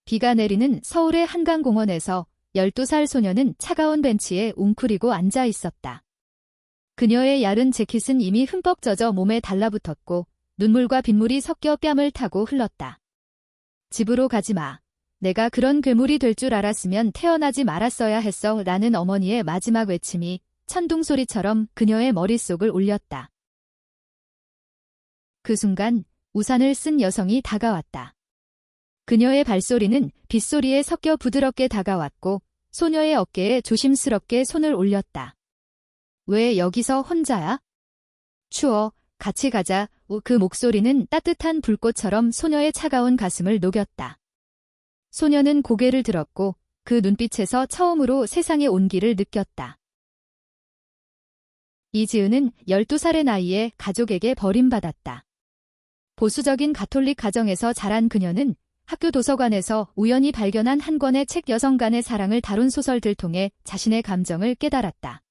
비가 내리는 서울의 한강공원에서 12살 소녀는 차가운 벤치에 웅크리고 앉아 있었다. 그녀의 얇은 재킷은 이미 흠뻑 젖어 몸에 달라붙었고 눈물과 빗물이 섞여 뺨을 타고 흘렀다. 집으로 가지 마. 내가 그런 괴물이 될 줄 알았으면 태어나지 말았어야 했어. 라는 어머니의 마지막 외침이 천둥소리처럼 그녀의 머릿속을 울렸다. 그 순간 우산을 쓴 여성이 다가왔다. 그녀의 발소리는 빗소리에 섞여 부드럽게 다가왔고 소녀의 어깨에 조심스럽게 손을 올렸다. 왜 여기서 혼자야? 추워. 같이 가자. 그 목소리는 따뜻한 불꽃처럼 소녀의 차가운 가슴을 녹였다. 소녀는 고개를 들었고 그 눈빛에서 처음으로 세상의 온기를 느꼈다. 이지은은 12살의 나이에 가족에게 버림받았다. 보수적인 가톨릭 가정에서 자란 그녀는 학교 도서관에서 우연히 발견한 한 권의 책 여성 간의 사랑을 다룬 소설들 통해 자신의 감정을 깨달았다.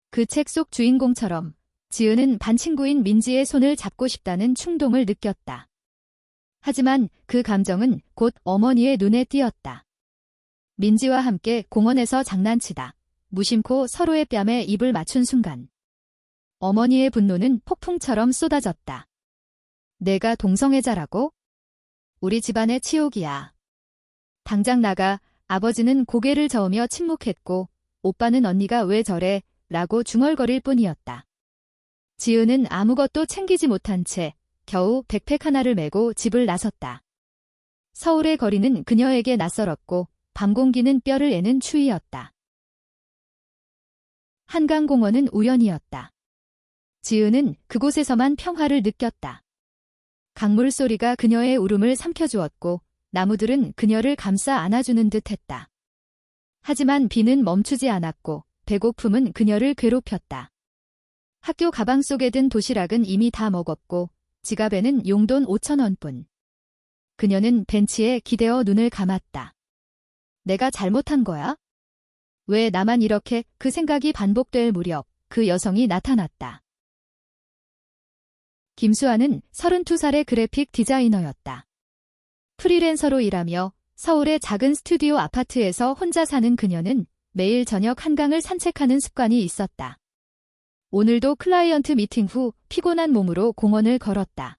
그 책 속 주인공처럼 지은은 반 친구인 민지의 손을 잡고 싶다는 충동을 느꼈다. 하지만 그 감정은 곧 어머니의 눈에 띄었다. 민지와 함께 공원에서 장난치다 무심코 서로의 뺨에 입을 맞춘 순간 어머니의 분노는 폭풍처럼 쏟아졌다. 내가 동성애자라고? 우리 집안의 치욕이야. 당장 나가. 아버지는 고개를 저으며 침묵했고 오빠는 언니가 왜 저래? 라고 중얼거릴 뿐이었다. 지은은 아무것도 챙기지 못한 채 겨우 백팩 하나를 메고 집을 나섰다. 서울의 거리는 그녀에게 낯설었고 밤 공기는 뼈를 애는 추위였다. 한강공원은 우연이었다. 지은은 그곳에서만 평화를 느꼈다. 강물 소리가 그녀의 울음을 삼켜주었고 나무들은 그녀를 감싸 안아주는 듯했다. 하지만 비는 멈추지 않았고 배고픔은 그녀를 괴롭혔다. 학교 가방 속에 든 도시락은 이미 다 먹었고 지갑에는 용돈 5,000원뿐. 그녀는 벤치에 기대어 눈을 감았다. 내가 잘못한 거야? 왜 나만 이렇게? 그 생각이 반복될 무렵 그 여성이 나타났다. 김수아는 32살의 그래픽 디자이너였다. 프리랜서로 일하며 서울의 작은 스튜디오 아파트에서 혼자 사는 그녀는 매일 저녁 한강을 산책하는 습관이 있었다. 오늘도 클라이언트 미팅 후 피곤한 몸으로 공원을 걸었다.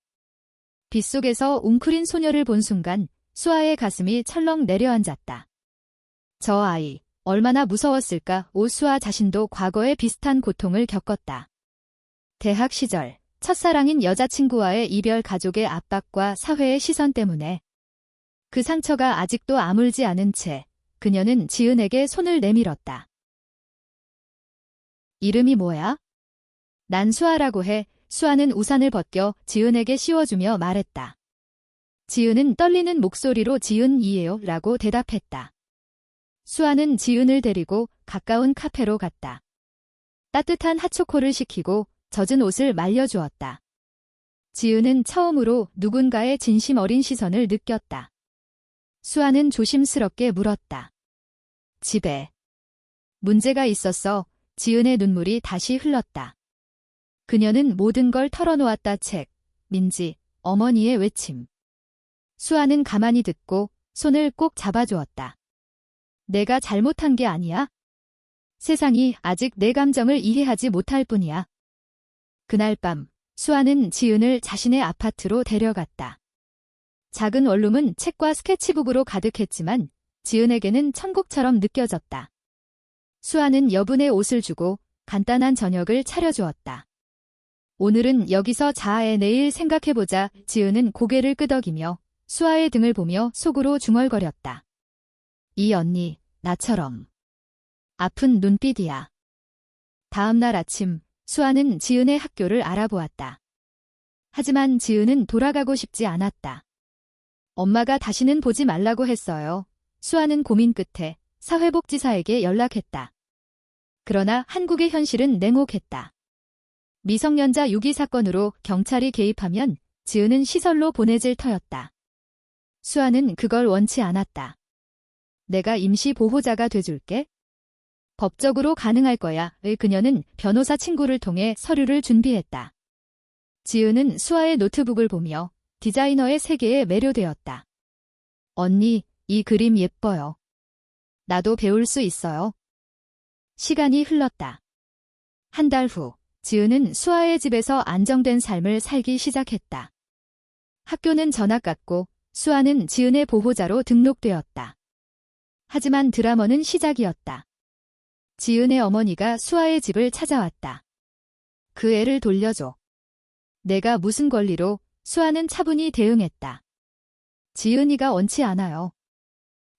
빗속에서 웅크린 소녀를 본 순간 수아의 가슴이 철렁 내려앉았다. 저 아이, 얼마나 무서웠을까. 수아 자신도 과거에 비슷한 고통을 겪었다. 대학 시절, 첫사랑인 여자친구와의 이별, 가족의 압박과 사회의 시선 때문에 그 상처가 아직도 아물지 않은 채 그녀는 지은에게 손을 내밀었다. 이름이 뭐야? 난 수아라고 해. 수아는 우산을 벗겨 지은에게 씌워주며 말했다. 지은은 떨리는 목소리로 지은이에요 라고 대답했다. 수아는 지은을 데리고 가까운 카페로 갔다. 따뜻한 핫초코를 시키고 젖은 옷을 말려주었다. 지은은 처음으로 누군가의 진심 어린 시선을 느꼈다. 수아는 조심스럽게 물었다. 집에 문제가 있었어. 지은의 눈물이 다시 흘렀다. 그녀는 모든 걸 털어놓았다. 책, 민지, 어머니의 외침. 수아는 가만히 듣고 손을 꼭 잡아주었다. 내가 잘못한 게 아니야. 세상이 아직 내 감정을 이해하지 못할 뿐이야. 그날 밤 수아는 지은을 자신의 아파트로 데려갔다. 작은 원룸은 책과 스케치북으로 가득했지만 지은에게는 천국처럼 느껴졌다. 수아는 여분의 옷을 주고 간단한 저녁을 차려주었다. 오늘은 여기서 자해, 내일 생각해보자. 지은은 고개를 끄덕이며 수아의 등을 보며 속으로 중얼거렸다. 이 언니, 나처럼 아픈 눈빛이야. 다음 날 아침, 수아는 지은의 학교를 알아보았다. 하지만 지은은 돌아가고 싶지 않았다. 엄마가 다시는 보지 말라고 했어요. 수아는 고민 끝에 사회복지사에게 연락했다. 그러나 한국의 현실은 냉혹했다. 미성년자 유기 사건으로 경찰이 개입하면 지은은 시설로 보내질 터였다. 수아는 그걸 원치 않았다. 내가 임시 보호자가 돼줄게. 법적으로 가능할 거야. 그녀는 변호사 친구를 통해 서류를 준비했다. 지은은 수아의 노트북을 보며 디자이너의 세계에 매료되었다. 언니, 이 그림 예뻐요. 나도 배울 수 있어요. 시간이 흘렀다. 한 달 후, 지은은 수아의 집에서 안정된 삶을 살기 시작했다. 학교는 전학 갔고, 수아는 지은의 보호자로 등록되었다. 하지만 드라마는 시작이었다. 지은의 어머니가 수아의 집을 찾아왔다. 그 애를 돌려줘. 내가 무슨 권리로? 수아는 차분히 대응했다. 지은이가 원치 않아요.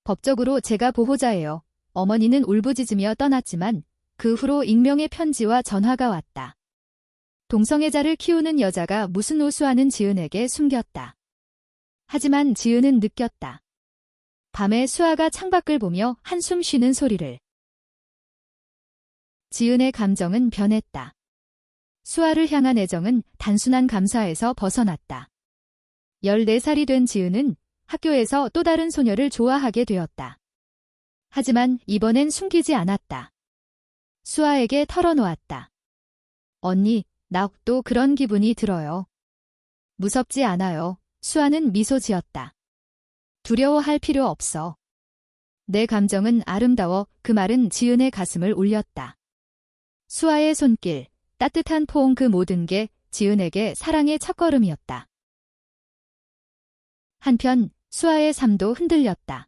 법적으로 제가 보호자예요. 어머니는 울부짖으며 떠났지만 그 후로 익명의 편지와 전화가 왔다. 동성애자를 키우는 여자가 무슨 오수아는 지은에게 숨겼다. 하지만 지은은 느꼈다. 밤에 수아가 창밖을 보며 한숨 쉬는 소리를. 지은의 감정은 변했다. 수아를 향한 애정은 단순한 감사에서 벗어났다. 14살이 된 지은은 학교에서 또 다른 소녀를 좋아하게 되었다. 하지만 이번엔 숨기지 않았다. 수아에게 털어놓았다. 언니, 나 또 그런 기분이 들어요. 무섭지 않아요. 수아는 미소 지었다. 두려워할 필요 없어. 내 감정은 아름다워. 그 말은 지은의 가슴을 울렸다. 수아의 손길, 따뜻한 포옹 그 모든 게 지은에게 사랑의 첫걸음이었다. 한편 수아의 삶도 흔들렸다.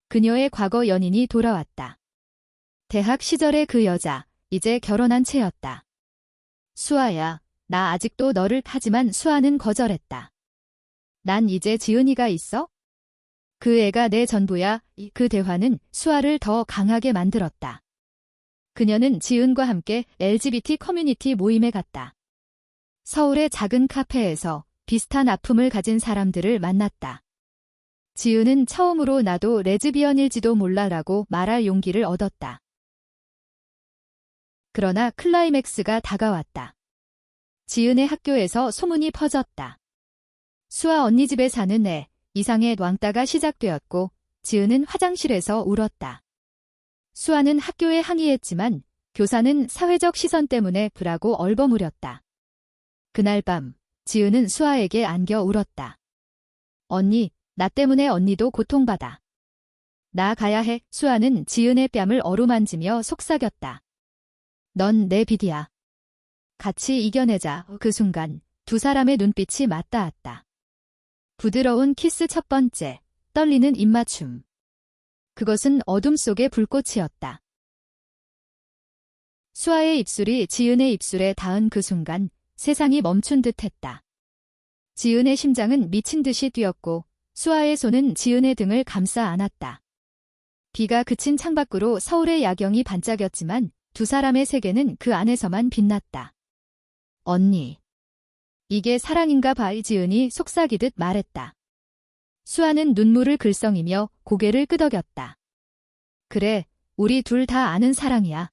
그녀의 과거 연인이 돌아왔다. 대학 시절의 그 여자, 이제 결혼한 채였다. 수아야, 나 아직도 너를 하지만 수아는 거절했다. 난 이제 지은이가 있어? 그 애가 내 전부야. 그 대화는 수아를 더 강하게 만들었다. 그녀는 지은과 함께 LGBT 커뮤니티 모임에 갔다. 서울의 작은 카페에서 비슷한 아픔을 가진 사람들을 만났다. 지은은 처음으로 나도 레즈비언일지도 몰라라고 말할 용기를 얻었다. 그러나 클라이맥스가 다가왔다. 지은의 학교에서 소문이 퍼졌다. 수아 언니 집에 사는 애, 이상의 왕따가 시작되었고 지은은 화장실에서 울었다. 수아는 학교에 항의했지만 교사는 사회적 시선 때문에 불하고 얼버무렸다. 그날 밤 지은은 수아에게 안겨 울었다. 언니, 나 때문에 언니도 고통받아. 나 가야 해. 수아는 지은의 뺨을 어루만지며 속삭였다. 넌 내 빛이야. 같이 이겨내자. 그 순간 두 사람의 눈빛이 맞닿았다. 부드러운 키스 첫 번째, 떨리는 입맞춤. 그것은 어둠 속의 불꽃이었다. 수아의 입술이 지은의 입술에 닿은 그 순간 세상이 멈춘 듯했다. 지은의 심장은 미친 듯이 뛰었고 수아의 손은 지은의 등을 감싸 안았다. 비가 그친 창밖으로 서울의 야경이 반짝였지만 두 사람의 세계는 그 안에서만 빛났다. 언니. 이게 사랑인가 봐. 지은이 속삭이듯 말했다. 수아는 눈물을 글썽이며 고개를 끄덕였다. 그래, 우리 둘 다 아는 사랑이야.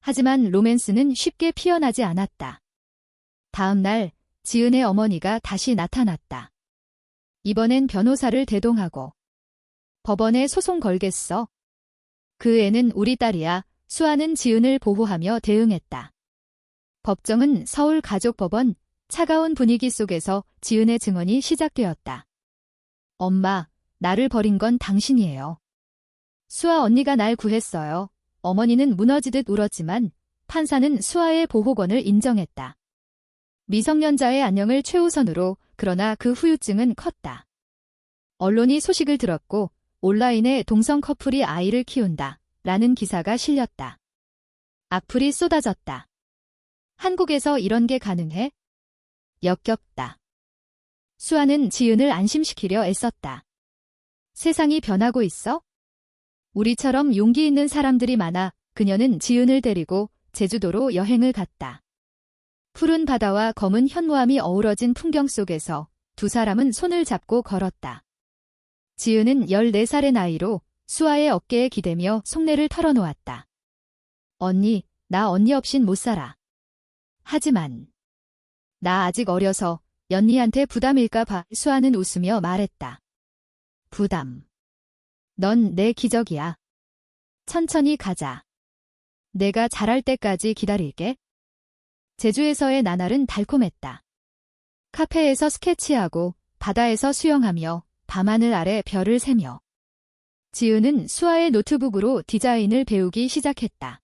하지만 로맨스는 쉽게 피어나지 않았다. 다음 날 지은의 어머니가 다시 나타났다. 이번엔 변호사를 대동하고. 법원에 소송 걸겠어. 그 애는 우리 딸이야. 수아는 지은을 보호하며 대응했다. 법정은 서울가족법원. 차가운 분위기 속에서 지은의 증언이 시작되었다. 엄마, 나를 버린 건 당신이에요. 수아 언니가 날 구했어요. 어머니는 무너지듯 울었지만 판사는 수아의 보호권을 인정했다. 미성년자의 안녕을 최우선으로. 그러나 그 후유증은 컸다. 언론이 소식을 들었고 온라인에 동성 커플이 아이를 키운다 라는 기사가 실렸다. 악플이 쏟아졌다. 한국에서 이런 게 가능해? 역겹다. 수아는 지은을 안심시키려 애썼다. 세상이 변하고 있어? 우리처럼 용기 있는 사람들이 많아. 그녀는 지은을 데리고 제주도로 여행을 갔다. 푸른 바다와 검은 현무암이 어우러진 풍경 속에서 두 사람은 손을 잡고 걸었다. 지은은 14살의 나이로 수아의 어깨에 기대며 속내를 털어놓았다. 언니, 나 언니 없인 못 살아. 하지만 나 아직 어려서 연니한테 부담일까 봐. 수아는 웃으며 말했다. 부담. 넌 내 기적이야. 천천히 가자. 내가 잘할 때까지 기다릴게. 제주에서의 나날은 달콤했다. 카페에서 스케치하고 바다에서 수영하며 밤하늘 아래 별을 세며. 지은은 수아의 노트북으로 디자인을 배우기 시작했다.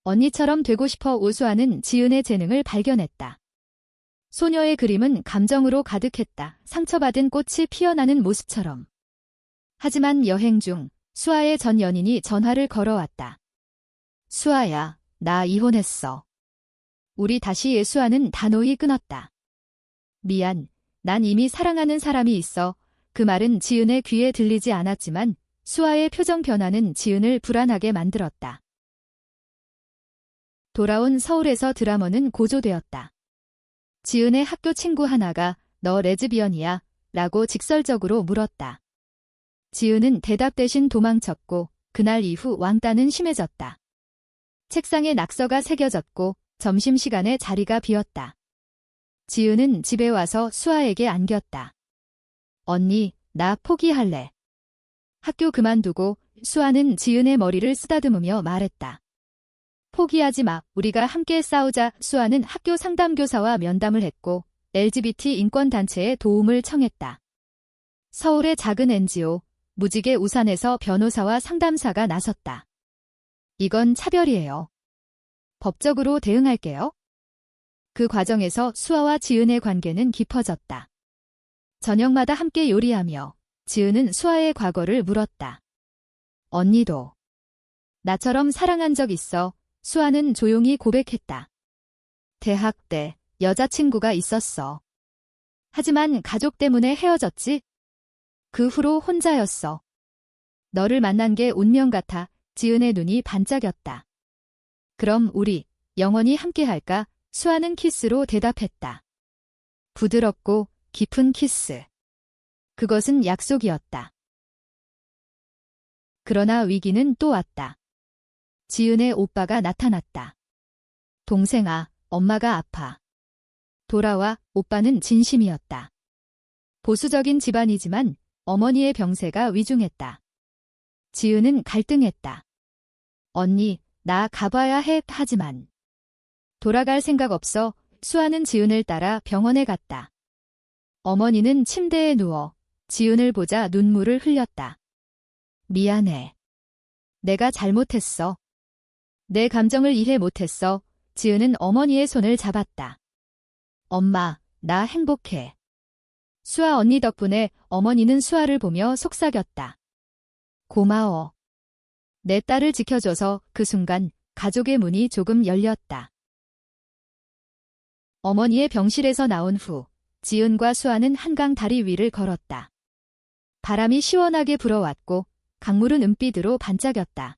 언니처럼 되고 싶어 오수아는 지은의 재능을 발견했다. 소녀의 그림은 감정으로 가득했다. 상처받은 꽃이 피어나는 모습처럼. 하지만 여행 중 수아의 전 연인이 전화를 걸어왔다. 수아야, 나 이혼했어. 우리 다시 수아는 단호히 끊었다. 미안, 난 이미 사랑하는 사람이 있어. 그 말은 지은의 귀에 들리지 않았지만 수아의 표정 변화는 지은을 불안하게 만들었다. 돌아온 서울에서 드라머는 고조되었다. 지은의 학교 친구 하나가 너 레즈비언이야? 라고 직설적으로 물었다. 지은은 대답 대신 도망쳤고 그날 이후 왕따는 심해졌다. 책상에 낙서가 새겨졌고 점심시간에 자리가 비었다. 지은은 집에 와서 수아에게 안겼다. 언니, 나 포기할래. 학교 그만두고 수아는 지은의 머리를 쓰다듬으며 말했다. 포기하지 마. 우리가 함께 싸우자. 수아는 학교 상담교사와 면담을 했고 LGBT 인권단체에 도움을 청했다. 서울의 작은 NGO 무지개 우산에서 변호사와 상담사가 나섰다. 이건 차별이에요. 법적으로 대응할게요. 그 과정에서 수아와 지은의 관계는 깊어졌다. 저녁마다 함께 요리하며 지은은 수아의 과거를 물었다. 언니도 나처럼 사랑한 적 있어? 수아는 조용히 고백했다. 대학 때 여자친구가 있었어. 하지만 가족 때문에 헤어졌지? 그 후로 혼자였어. 너를 만난 게 운명 같아. 지은의 눈이 반짝였다. 그럼 우리 영원히 함께할까? 수아는 키스로 대답했다. 부드럽고 깊은 키스. 그것은 약속이었다. 그러나 위기는 또 왔다. 지은의 오빠가 나타났다. 동생아, 엄마가 아파. 돌아와. 오빠는 진심이었다. 보수적인 집안이지만 어머니의 병세가 위중했다. 지은은 갈등했다. 언니, 나 가봐야 해. 하지만 돌아갈 생각 없어. 수아는 지은을 따라 병원에 갔다. 어머니는 침대에 누워 지은을 보자 눈물을 흘렸다. 미안해. 내가 잘못했어. 내 감정을 이해 못했어. 지은은 어머니의 손을 잡았다. 엄마, 나 행복해. 수아 언니 덕분에. 어머니는 수아를 보며 속삭였다. 고마워. 내 딸을 지켜줘서. 그 순간 가족의 문이 조금 열렸다. 어머니의 병실에서 나온 후 지은과 수아는 한강 다리 위를 걸었다. 바람이 시원하게 불어왔고 강물은 은빛으로 반짝였다.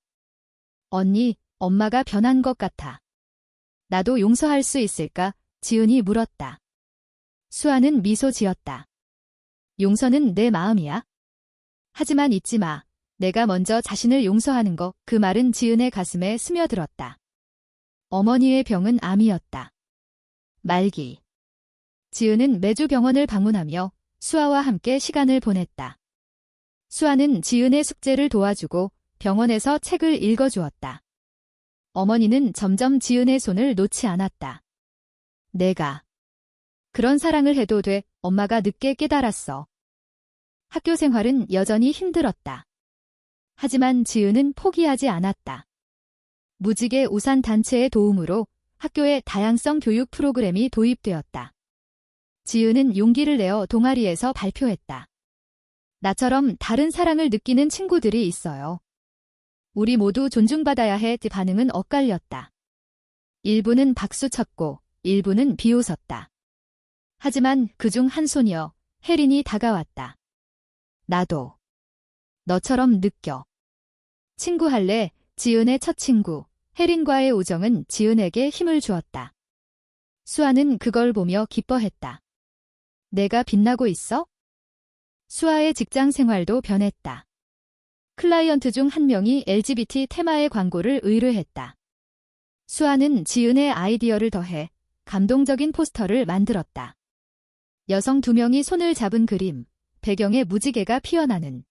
언니, 엄마가 변한 것 같아. 나도 용서할 수 있을까? 지은이 물었다. 수아는 미소 지었다. 용서는 내 마음이야. 하지만 잊지 마. 내가 먼저 자신을 용서하는 거. 그 말은 지은의 가슴에 스며들었다. 어머니의 병은 암이었다. 말기. 지은은 매주 병원을 방문하며 수아와 함께 시간을 보냈다. 수아는 지은의 숙제를 도와주고 병원에서 책을 읽어주었다. 어머니는 점점 지은의 손을 놓지 않았다. 내가 그런 사랑을 해도 돼. 엄마가 늦게 깨달았어. 학교 생활은 여전히 힘들었다. 하지만 지은은 포기하지 않았다. 무지개 우산 단체의 도움으로 학교에 다양성 교육 프로그램이 도입되었다. 지은은 용기를 내어 동아리에서 발표했다. 나처럼 다른 사랑을 느끼는 친구들이 있어요. 우리 모두 존중받아야 해. 반응은 엇갈렸다. 일부는 박수쳤고 일부는 비웃었다. 하지만 그중 한 소녀, 혜린이 다가왔다. 나도 너처럼 느껴. 친구할래? 지은의 첫 친구, 혜린과의 우정은 지은에게 힘을 주었다. 수아는 그걸 보며 기뻐했다. 내가 빛나고 있어? 수아의 직장 생활도 변했다. 클라이언트 중 한 명이 LGBT 테마의 광고를 의뢰했다. 수아는 지은의 아이디어를 더해 감동적인 포스터를 만들었다. 여성 2명이 손을 잡은 그림, 배경에 무지개가 피어나는.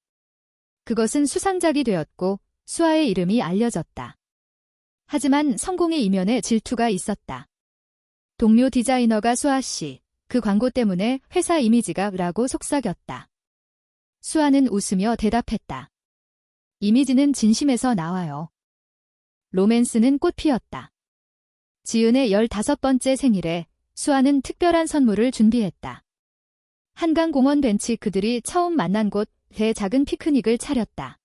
그것은 수상작이 되었고 수아의 이름이 알려졌다. 하지만 성공의 이면에 질투가 있었다. 동료 디자이너가 수아 씨, 그 광고 때문에 회사 이미지가 라고 속삭였다. 수아는 웃으며 대답했다. 이미지는 진심에서 나와요. 로맨스는 꽃 피었다. 지은의 15번째 생일에 수아는 특별한 선물을 준비했다. 한강공원 벤치 그들이 처음 만난 곳에 작은 피크닉을 차렸다.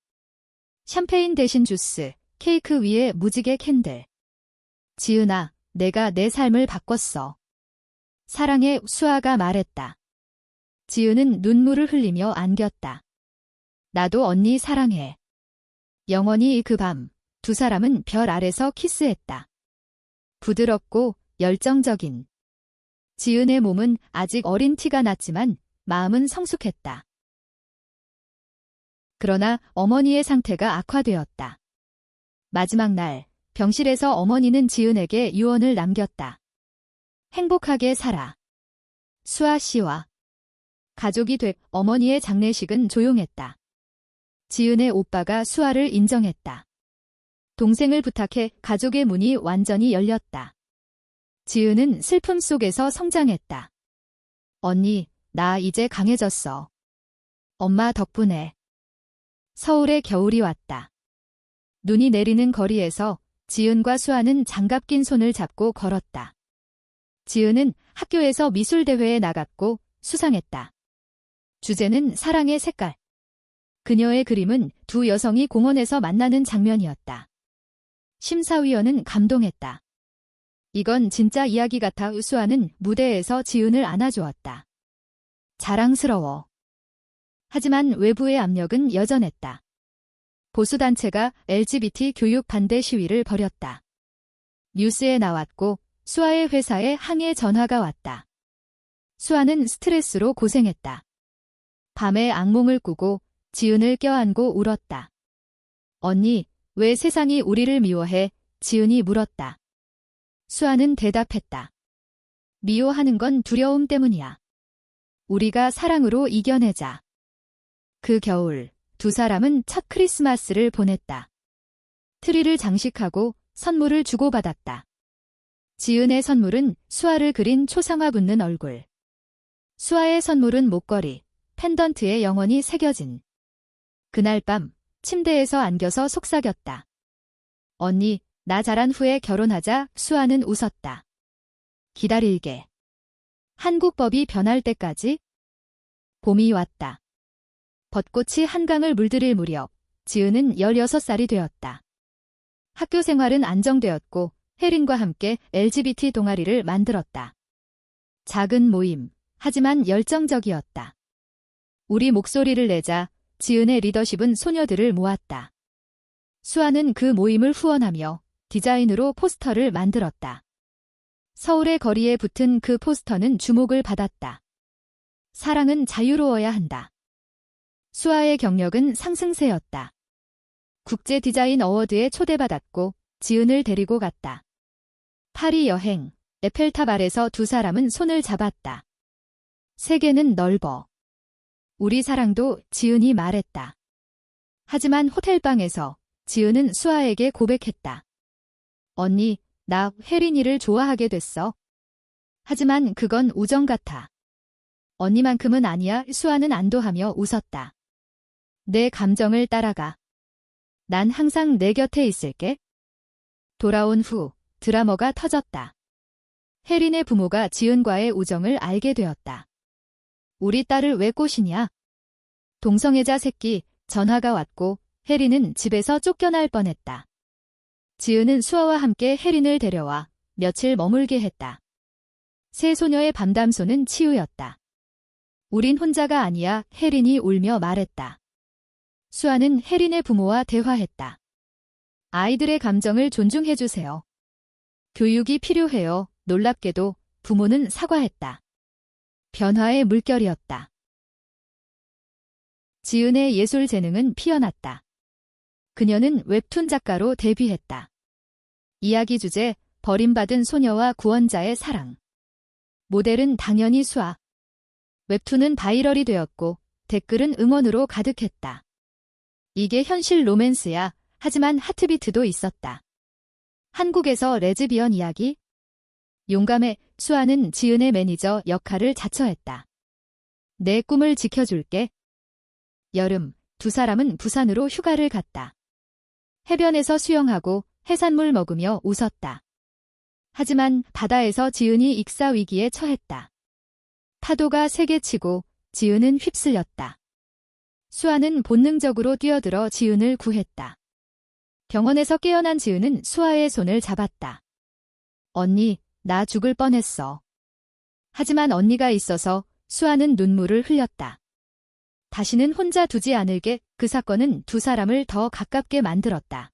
샴페인 대신 주스, 케이크 위에 무지개 캔들. 지은아, 내가 내 삶을 바꿨어. 사랑해, 수아가 말했다. 지은은 눈물을 흘리며 안겼다. 나도 언니 사랑해. 영원히 그 밤, 두 사람은 별 아래서 키스했다. 부드럽고 열정적인. 지은의 몸은 아직 어린 티가 났지만 마음은 성숙했다. 그러나 어머니의 상태가 악화되었다. 마지막 날, 병실에서 어머니는 지은에게 유언을 남겼다. 행복하게 살아. 수아 씨와 가족이 돼. 어머니의 장례식은 조용했다. 지은의 오빠가 수아를 인정했다. 동생을 부탁해 가족의 문이 완전히 열렸다. 지은은 슬픔 속에서 성장했다. 언니, 나 이제 강해졌어. 엄마 덕분에. 서울의 겨울이 왔다. 눈이 내리는 거리에서 지은과 수아는 장갑 낀 손을 잡고 걸었다. 지은은 학교에서 미술대회에 나갔고 수상했다. 주제는 사랑의 색깔. 그녀의 그림은 두 여성이 공원에서 만나는 장면이었다. 심사위원은 감동했다. 이건 진짜 이야기 같아. 수아는 무대에서 지은을 안아주었다. 자랑스러워. 하지만 외부의 압력은 여전했다. 보수단체가 LGBT 교육 반대 시위를 벌였다. 뉴스에 나왔고 수아의 회사에 항의 전화가 왔다. 수아는 스트레스로 고생했다. 밤에 악몽을 꾸고 지은을 껴안고 울었다. 언니, 왜 세상이 우리를 미워해? 지은이 물었다. 수아는 대답했다. 미워하는 건 두려움 때문이야. 우리가 사랑으로 이겨내자. 그 겨울, 두 사람은 첫 크리스마스를 보냈다. 트리를 장식하고 선물을 주고받았다. 지은의 선물은 수아를 그린 초상화 붙는 얼굴. 수아의 선물은 목걸이, 펜던트에 영원히 새겨진. 그날 밤, 침대에서 안겨서 속삭였다. 언니, 나 자란 후에 결혼하자. 수아는 웃었다. 기다릴게. 한국법이 변할 때까지. 봄이 왔다. 벚꽃이 한강을 물들일 무렵, 지은은 16살이 되었다. 학교 생활은 안정되었고 혜린과 함께 LGBT 동아리를 만들었다. 작은 모임, 하지만 열정적이었다. 우리 목소리를 내자. 지은의 리더십은 소녀들을 모았다. 수아는 그 모임을 후원하며 디자인으로 포스터를 만들었다. 서울의 거리에 붙은 그 포스터는 주목을 받았다. 사랑은 자유로워야 한다. 수아의 경력은 상승세였다. 국제 디자인 어워드에 초대받았고 지은을 데리고 갔다. 파리 여행, 에펠탑 아래서 두 사람은 손을 잡았다. 세계는 넓어. 우리 사랑도. 지은이 말했다. 하지만 호텔방에서 지은은 수아에게 고백했다. 언니, 나 혜린이를 좋아하게 됐어. 하지만 그건 우정 같아. 언니만큼은 아니야. 수아는 안도하며 웃었다. 내 감정을 따라가. 난 항상 내 곁에 있을게. 돌아온 후 드라마가 터졌다. 혜린의 부모가 지은과의 우정을 알게 되었다. 우리 딸을 왜 꼬시냐? 동성애자 새끼. 전화가 왔고 혜린은 집에서 쫓겨날 뻔했다. 지은은 수아와 함께 혜린을 데려와 며칠 머물게 했다. 세 소녀의 밤담소는 치유였다. 우린 혼자가 아니야. 혜린이 울며 말했다. 수아는 혜린의 부모와 대화했다. 아이들의 감정을 존중해주세요. 교육이 필요해요. 놀랍게도 부모는 사과했다. 변화의 물결이었다. 지은의 예술 재능은 피어났다. 그녀는 웹툰 작가로 데뷔했다. 이야기 주제, 버림받은 소녀와 구원자의 사랑. 모델은 당연히 수아. 웹툰은 바이럴이 되었고 댓글은 응원으로 가득했다. 이게 현실 로맨스야. 하지만 하트비트도 있었다. 한국에서 레즈비언 이야기? 용감해. 수아는 지은의 매니저 역할을 자처했다. 내 꿈을 지켜줄게. 여름, 두 사람은 부산으로 휴가를 갔다. 해변에서 수영하고 해산물 먹으며 웃었다. 하지만 바다에서 지은이 익사 위기에 처했다. 파도가 세게 치고 지은은 휩쓸렸다. 수아는 본능적으로 뛰어들어 지은을 구했다. 병원에서 깨어난 지은은 수아의 손을 잡았다. 언니, 나 죽을 뻔했어. 하지만 언니가 있어서 수아는 눈물을 흘렸다. 다시는 혼자 두지 않을게. 그 사건은 두 사람을 더 가깝게 만들었다.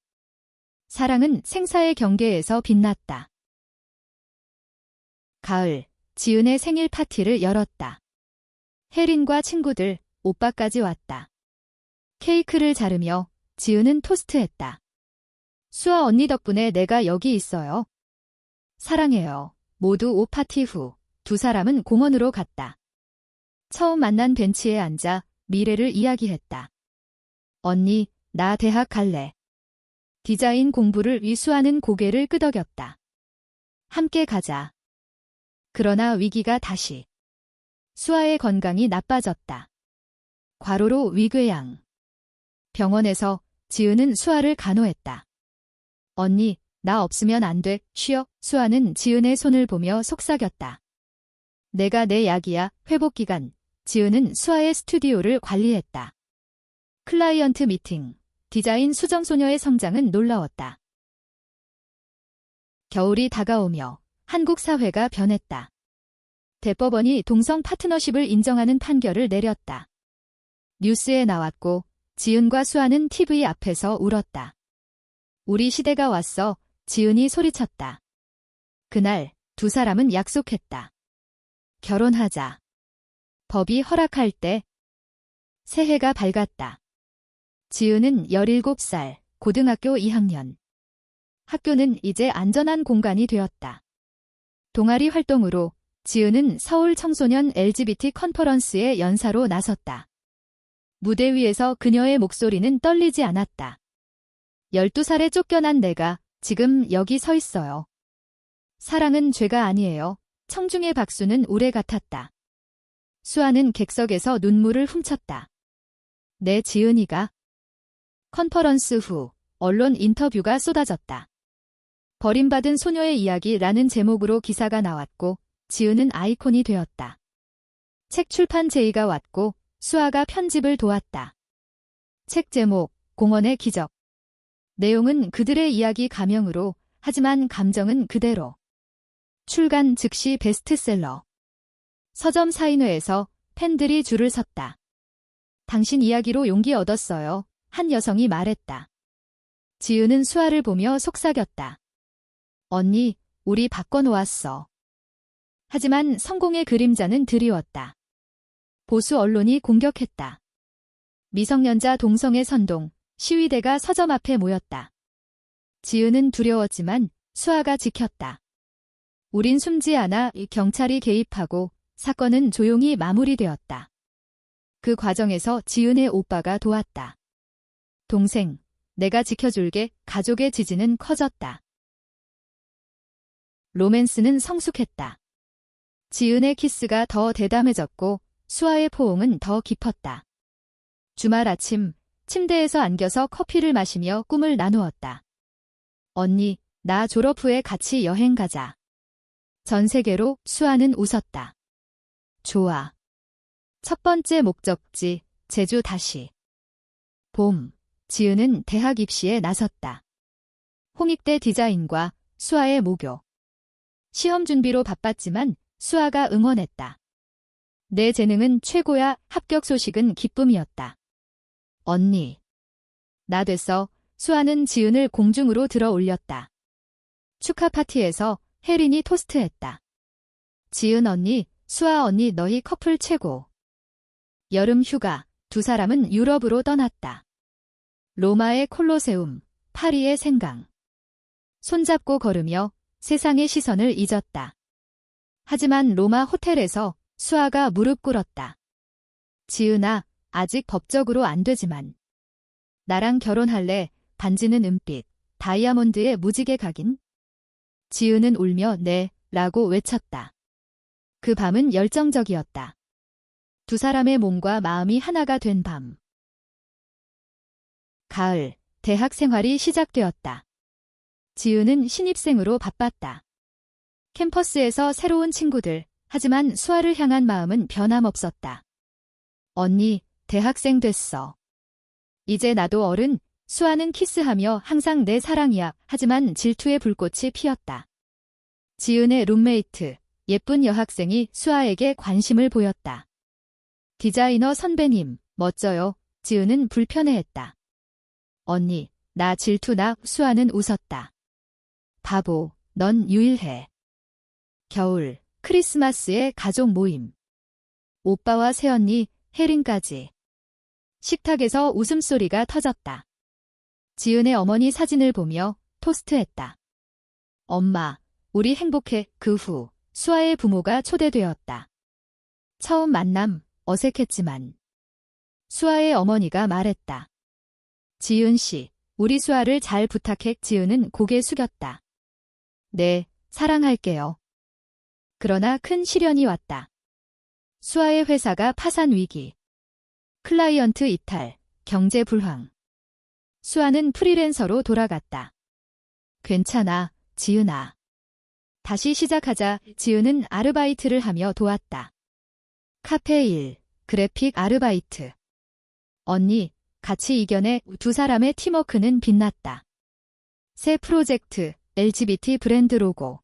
사랑은 생사의 경계에서 빛났다. 가을, 지은의 생일 파티를 열었다. 혜린과 친구들, 오빠까지 왔다. 케이크를 자르며 지은은 토스트했다. 수아 언니 덕분에 내가 여기 있어요. 사랑해요. 모두 오파티 후 두 사람은 공원으로 갔다. 처음 만난 벤치에 앉아 미래를 이야기했다. 언니, 나 대학 갈래. 디자인 공부를 위수하는 고개를 끄덕였다. 함께 가자. 그러나 위기가 다시. 수아의 건강이 나빠졌다. 과로로 위궤양. 병원에서 지은은 수아를 간호했다. 언니, 나 없으면 안 돼. 쉬어. 수아는 지은의 손을 보며 속삭였다. 내가 내 약이야. 회복 기간. 지은은 수아의 스튜디오를 관리했다. 클라이언트 미팅. 디자인 수정소녀의 성장은 놀라웠다. 겨울이 다가오며 한국 사회가 변했다. 대법원이 동성 파트너십을 인정하는 판결을 내렸다. 뉴스에 나왔고 지은과 수아는 TV 앞에서 울었다. 우리 시대가 왔어. 지은이 소리쳤다. 그날 두 사람은 약속했다. 결혼하자. 법이 허락할 때 새해가 밝았다. 지은은 17살, 고등학교 2학년. 학교는 이제 안전한 공간이 되었다. 동아리 활동으로 지은은 서울 청소년 LGBT 컨퍼런스의 연사로 나섰다. 무대 위에서 그녀의 목소리는 떨리지 않았다. 12살에 쫓겨난 내가 지금 여기 서 있어요. 사랑은 죄가 아니에요. 청중의 박수는 우레 같았다. 수아는 객석에서 눈물을 훔쳤다. 내 지은이가. 컨퍼런스 후 언론 인터뷰가 쏟아졌다. 버림받은 소녀의 이야기라는 제목으로 기사가 나왔고 지은은 아이콘이 되었다. 책 출판 제의가 왔고 수아가 편집을 도왔다. 책 제목, 공원의 기적. 내용은 그들의 이야기 가명으로 하지만 감정은 그대로. 출간 즉시 베스트셀러. 서점 사인회에서 팬들이 줄을 섰다. 당신 이야기로 용기 얻었어요. 한 여성이 말했다. 지은은 수아를 보며 속삭였다. 언니, 우리 바꿔놓았어. 하지만 성공의 그림자는 드리웠다. 보수 언론이 공격했다. 미성년자 동성애 선동, 시위대가 서점 앞에 모였다. 지은은 두려웠지만 수아가 지켰다. 우린 숨지 않아 경찰이 개입하고 사건은 조용히 마무리되었다. 그 과정에서 지은의 오빠가 도왔다. 동생, 내가 지켜줄게. 가족의 지지는 커졌다. 로맨스는 성숙했다. 지은의 키스가 더 대담해졌고 수아의 포옹은 더 깊었다. 주말 아침 침대에서 안겨서 커피를 마시며 꿈을 나누었다. 언니, 나 졸업 후에 같이 여행 가자. 전 세계로. 수아는 웃었다. 좋아. 첫 번째 목적지, 제주 다시. 봄, 지은은 대학 입시에 나섰다. 홍익대 디자인과 수아의 모교. 시험 준비로 바빴지만 수아가 응원했다. 내 재능은 최고야. 합격 소식은 기쁨이었다. 언니. 나 됐어. 수아는 지은을 공중으로 들어 올렸다. 축하 파티에서 혜린이 토스트했다. 지은 언니, 수아 언니 너희 커플 최고. 여름 휴가, 두 사람은 유럽으로 떠났다. 로마의 콜로세움, 파리의 생강. 손잡고 걸으며 세상의 시선을 잊었다. 하지만 로마 호텔에서 수아가 무릎 꿇었다. 지은아, 아직 법적으로 안 되지만. 나랑 결혼할래. 반지는 은빛, 다이아몬드의 무지개 각인. 지은은 울며 네, 라고 외쳤다. 그 밤은 열정적이었다. 두 사람의 몸과 마음이 하나가 된 밤. 가을, 대학 생활이 시작되었다. 지은은 신입생으로 바빴다. 캠퍼스에서 새로운 친구들, 하지만 수아를 향한 마음은 변함없었다. 언니, 대학생 됐어. 이제 나도 어른, 수아는 키스하며 항상 내 사랑이야. 하지만 질투의 불꽃이 피었다. 지은의 룸메이트, 예쁜 여학생이 수아에게 관심을 보였다. 디자이너 선배님, 멋져요. 지은은 불편해했다. 언니, 나 질투나. 수아는 웃었다. 바보, 넌 유일해. 겨울, 크리스마스의 가족 모임. 오빠와 새언니, 혜린까지. 식탁에서 웃음소리가 터졌다. 지은의 어머니 사진을 보며 토스트했다. 엄마, 우리 행복해. 그 후 수아의 부모가 초대되었다. 처음 만남, 어색했지만 수아의 어머니가 말했다. 지은 씨, 우리 수아를 잘 부탁해. 지은은 고개 숙였다. 네, 사랑할게요. 그러나 큰 시련이 왔다. 수아의 회사가 파산 위기. 클라이언트 이탈, 경제 불황. 수아는 프리랜서로 돌아갔다. 괜찮아, 지은아. 다시 시작하자. 지은은 아르바이트를 하며 도왔다. 카페 일, 그래픽 아르바이트. 언니, 같이 이겨내. 두 사람의 팀워크는 빛났다. 새 프로젝트, LGBT 브랜드 로고.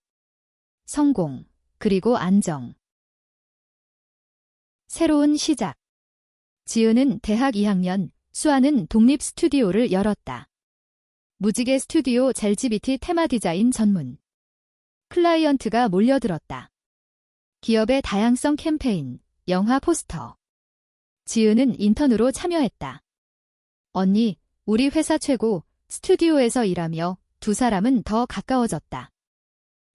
성공, 그리고 안정. 새로운 시작. 지은은 대학 2학년, 수아는 독립 스튜디오를 열었다. 무지개 스튜디오 LGBT 테마 디자인 전문. 클라이언트가 몰려들었다. 기업의 다양성 캠페인, 영화 포스터. 지은은 인턴으로 참여했다. 언니, 우리 회사 최고, 스튜디오에서 일하며 두 사람은 더 가까워졌다.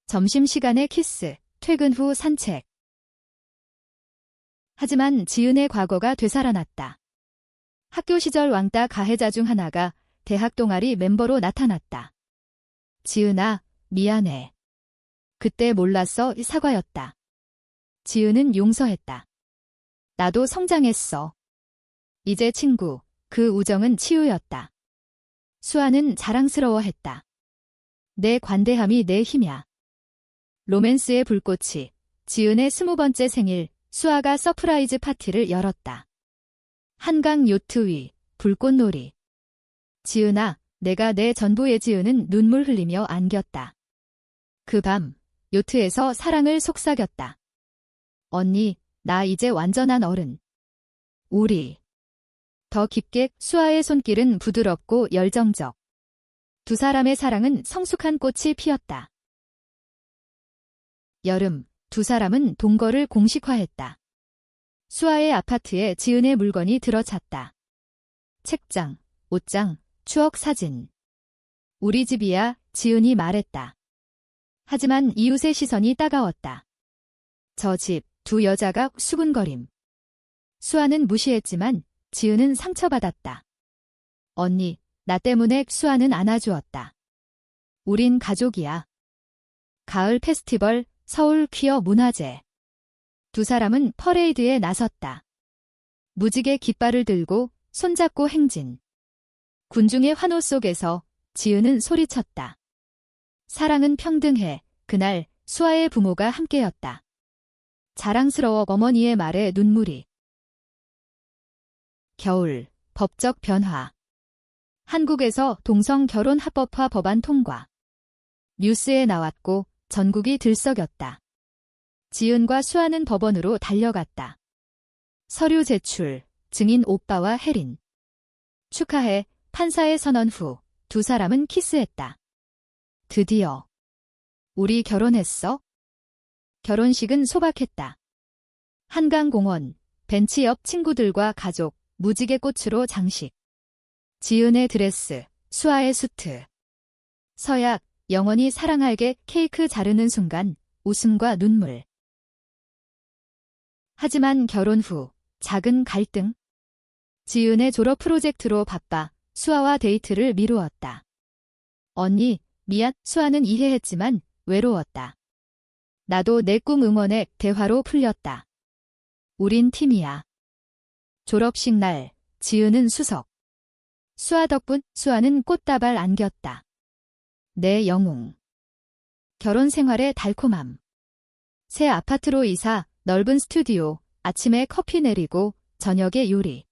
점심시간에 키스, 퇴근 후 산책. 하지만 지은의 과거가 되살아났다. 학교 시절 왕따 가해자 중 하나가 대학 동아리 멤버로 나타났다. 지은아, 미안해. 그때 몰랐어. 사과였다. 지은은 용서했다. 나도 성장했어. 이제 친구, 그 우정은 치유였다. 수아는 자랑스러워했다. 내 관대함이 내 힘이야. 로맨스의 불꽃이. 지은의 20번째 생일, 수아가 서프라이즈 파티를 열었다. 한강 요트 위, 불꽃놀이. 지은아, 내가 내 전부의. 지은은 눈물 흘리며 안겼다. 그 밤, 요트에서 사랑을 속삭였다. 언니, 나 이제 완전한 어른. 우리. 더 깊게. 수아의 손길은 부드럽고 열정적. 두 사람의 사랑은 성숙한 꽃이 피었다. 여름, 두 사람은 동거를 공식화했다. 수아의 아파트에 지은의 물건이 들어찼다. 책장, 옷장, 추억 사진. 우리 집이야. 지은이 말했다. 하지만 이웃의 시선이 따가웠다. 저 집, 두 여자가 수군거림. 수아는 무시했지만 지은은 상처받았다. 언니, 나 때문에. 수아는 안아주었다. 우린 가족이야. 가을 페스티벌, 서울 퀴어 문화제. 두 사람은 퍼레이드에 나섰다. 무지개 깃발을 들고 손잡고 행진. 군중의 환호 속에서 지은은 소리쳤다. 사랑은 평등해. 그날 수아의 부모가 함께였다. 자랑스러워. 어머니의 말에 눈물이. 겨울, 법적 변화. 한국에서 동성 결혼 합법화 법안 통과. 뉴스에 나왔고 전국이 들썩였다. 지은과 수아는 법원으로 달려갔다. 서류 제출, 증인 오빠와 혜린. 축하해. 판사의 선언 후 두 사람은 키스했다. 드디어. 우리 결혼했어? 결혼식은 소박했다. 한강공원, 벤치 옆 친구들과 가족, 무지개 꽃으로 장식. 지은의 드레스, 수아의 수트. 서약, 영원히 사랑할게. 케이크 자르는 순간, 웃음과 눈물. 하지만 결혼 후, 작은 갈등. 지은의 졸업 프로젝트로 바빠 수아와 데이트를 미루었다. 언니, 미안. 수아는 이해했지만 외로웠다. 나도 내 꿈 응원해. 대화로 풀렸다. 우린 팀이야. 졸업식 날, 지은은 수석. 수아 덕분 수아는 꽃다발 안겼다. 내 영웅. 결혼 생활의 달콤함. 새 아파트로 이사, 넓은 스튜디오, 아침에 커피 내리고 저녁에 요리.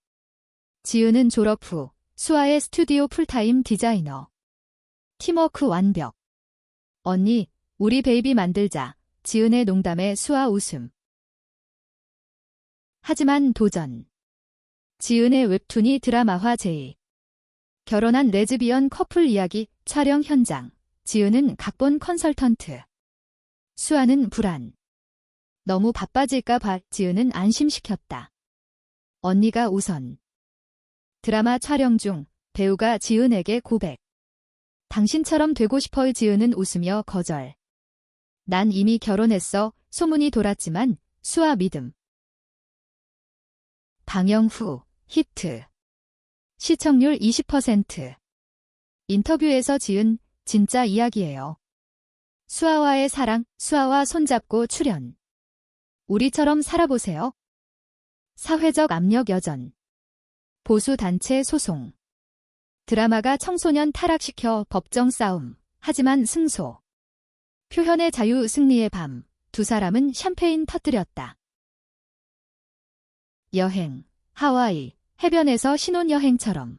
지은은 졸업 후 수아의 스튜디오 풀타임 디자이너. 팀워크 완벽. 언니, 우리 베이비 만들자. 지은의 농담에 수아 웃음. 하지만 도전. 지은의 웹툰이 드라마화 제의. 결혼한 레즈비언 커플 이야기 촬영 현장. 지은은 각본 컨설턴트. 수아는 불안. 너무 바빠질까 봐 지은은 안심시켰다. 언니가 우선. 드라마 촬영 중 배우가 지은에게 고백. 당신처럼 되고 싶어의 지은은 웃으며 거절. 난 이미 결혼했어. 소문이 돌았지만 수아 믿음. 방영 후 히트. 시청률 20%. 인터뷰에서 지은 진짜 이야기예요. 수아와의 사랑, 수아와 손잡고 출연. 우리처럼 살아보세요. 사회적 압력 여전. 보수 단체 소송. 드라마가 청소년 타락시켜 법정 싸움. 하지만 승소. 표현의 자유 승리의 밤. 두 사람은 샴페인 터뜨렸다. 여행. 하와이. 해변에서 신혼여행처럼.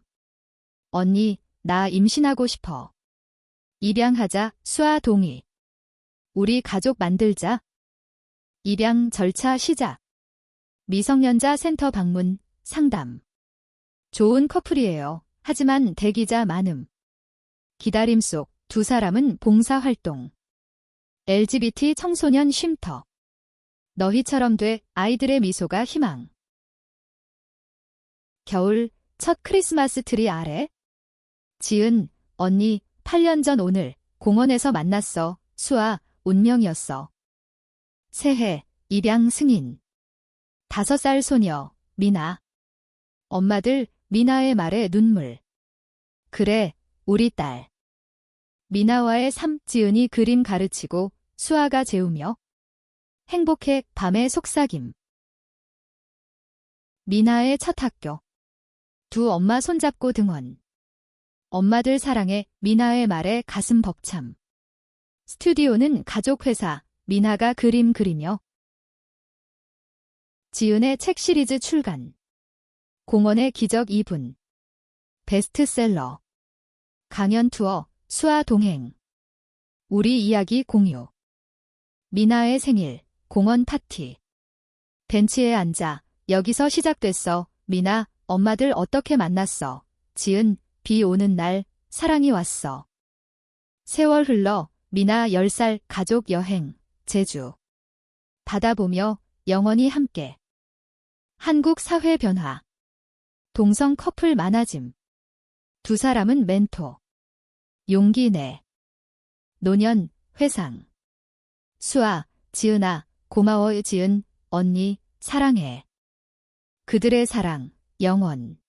언니, 나 임신하고 싶어. 입양하자. 수아 동의. 우리 가족 만들자. 입양 절차 시작. 미성년자 센터 방문, 상담. 좋은 커플이에요. 하지만 대기자 많음. 기다림 속 두 사람은 봉사활동. LGBT 청소년 쉼터. 너희처럼 돼. 아이들의 미소가 희망. 겨울 첫 크리스마스 트리 아래. 지은, 언니, 8년 전 오늘 공원에서 만났어. 수아, 운명이었어. 새해, 입양 승인. 5살 소녀, 미나. 엄마들, 미나의 말에 눈물. 그래, 우리 딸. 미나와의 삶. 지은이 그림 가르치고 수아가 재우며. 행복해. 밤의 속삭임. 미나의 첫 학교. 두 엄마 손잡고 등원. 엄마들 사랑해. 미나의 말에 가슴 벅참. 스튜디오는 가족회사. 미나가 그림 그리며. 지은의 책 시리즈 출간. 공원의 기적 2분. 베스트셀러. 강연 투어. 수아 동행. 우리 이야기 공유. 미나의 생일. 공원 파티. 벤치에 앉아. 여기서 시작됐어. 미나, 엄마들 어떻게 만났어? 지은, 비 오는 날, 사랑이 왔어. 세월 흘러. 미나 10살 가족 여행. 제주. 바다 보며 영원히 함께. 한국 사회 변화. 동성 커플 많아짐. 두 사람은 멘토. 용기 내. 노년, 회상. 수아, 지은아, 고마워. 지은, 언니, 사랑해. 그들의 사랑, 영원.